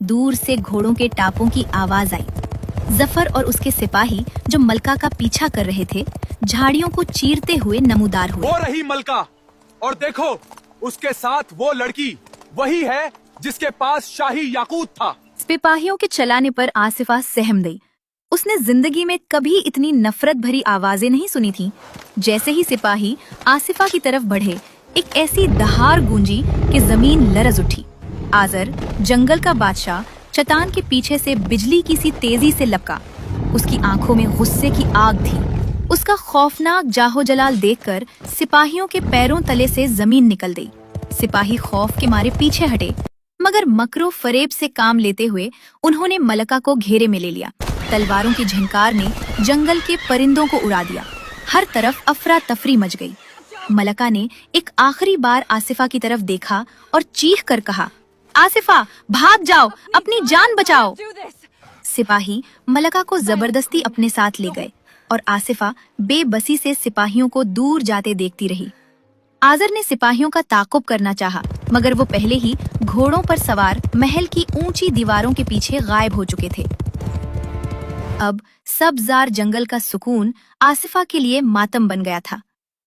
दूर से घोड़ों के टापों की आवाज आई। जफर और उसके सिपाही जो मलका का पीछा कर रहे थे, झाड़ियों को चीरते हुए नमूदार हुए। वो रही मलका, और देखो उसके साथ वो लड़की, वही है जिसके पास शाही याकूत था। सिपाहियों के चलाने पर आसिफा सहम गई। उसने जिंदगी में कभी इतनी नफरत भरी आवाजें नहीं सुनी थीं। जैसे ही सिपाही आसिफा की तरफ बढ़े, एक ऐसी दहाड़ गूंजी कि जमीन लरज उठी। आजर, जंगल का बादशाह, चट्टान के पीछे से बिजली की सी तेजी से लपका। उसकी आंखों में गुस्से की आग थी। उसका खौफनाक जाहो जलाल देखकर सिपाहियों के पैरों तले से जमीन निकल गई। सिपाही खौफ के मारे पीछे हटे, मगर मकरो फरेब से काम लेते हुए उन्होंने मलका को घेरे में ले लिया। तलवारों की झंकार ने जंगल के परिंदों को उड़ा दिया। हर तरफ अफरा तफरी मच गई। मलका ने एक आखिरी बार आसिफा की तरफ देखा और चीख कर कहा, आसिफा, भाग जाओ, अपनी जान बचाओ। सिपाही मलका को जबरदस्ती अपने साथ ले गए और आसिफा बेबसी से सिपाहियों को दूर जाते देखती रही। आजर ने सिपाहियों का ताकुब करना चाहा, मगर वो पहले ही घोड़ों पर सवार महल की ऊंची दीवारों के पीछे गायब हो चुके थे। अब सब्जार जंगल का सुकून आसिफा के लिए मातम बन गया था।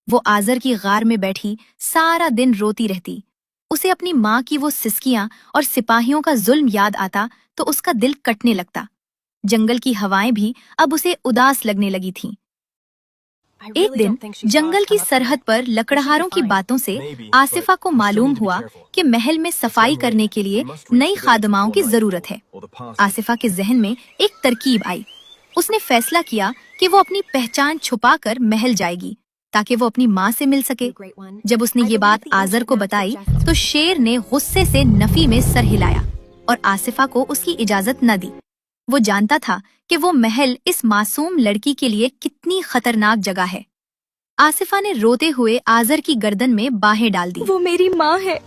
वो आजर की गार में बैठी सारा दिन रोती रहती। उसे अपनी माँ की वो सिसकियां और सिपाहियों का जुल्म याद आता तो उसका दिल कटने लगता। जंगल की हवाएं भी अब उसे उदास लगने लगी थीं। एक दिन जंगल की सरहद पर लकड़हारों की बातों से आसिफा को मालूम हुआ कि महल में सफाई करने के लिए नई खादमाओं की जरूरत है। आसिफा के जहन में एक तरकीब आई। उसने फैसला किया कि वो अपनी पहचान छुपाकर महल जाएगी ताकि वो अपनी माँ से मिल सके। जब उसने ये बात आजर को बताई तो शेर ने गुस्से से नफी में सर हिलाया और आसिफा को उसकी इजाजत न दी। वो जानता था कि वो महल इस मासूम लड़की के लिए कितनी खतरनाक जगह है। आसिफा ने रोते हुए आजर की गर्दन में बाहें डाल दी। वो मेरी माँ है।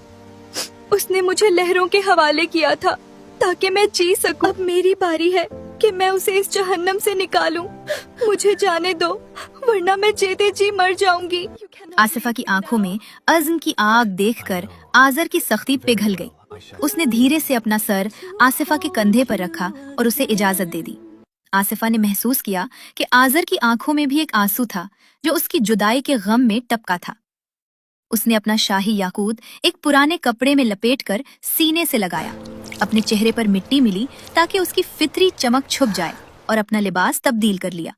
उसने मुझे लहरों के हवाले किया था ताकि मैं जी सकूं। अब मेरी बारी है कि मैं उसे इस जहन्नम से निकालूं। मुझे जाने दो, वरना मैं जीते जी मर जाऊंगी। आसिफा की आंखों में अज़्म की आग देखकर आजर की सख्ती पिघल गई। उसने धीरे से अपना सर आसिफा के कंधे पर रखा और उसे इजाजत दे दी। आसिफा ने महसूस किया कि आजर की आंखों में भी एक आंसू था जो उसकी जुदाई के गम में टपका था। उसने अपना शाही याकूत एक पुराने कपड़े में लपेटकर सीने से लगाया। अपने चेहरे पर मिट्टी मिली ताकि उसकी फितरी चमक छुप जाए और अपना लिबास तब्दील कर लिया।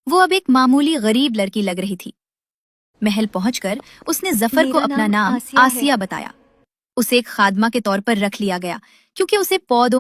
वो अब एक मामूली गरीब लड़की लग रही थी। महल पहुंचकर उसने जफर को अपना नाम आसिया बताया। उसे एक खादमा के तौर पर रख लिया गया क्योंकि उसे पौधों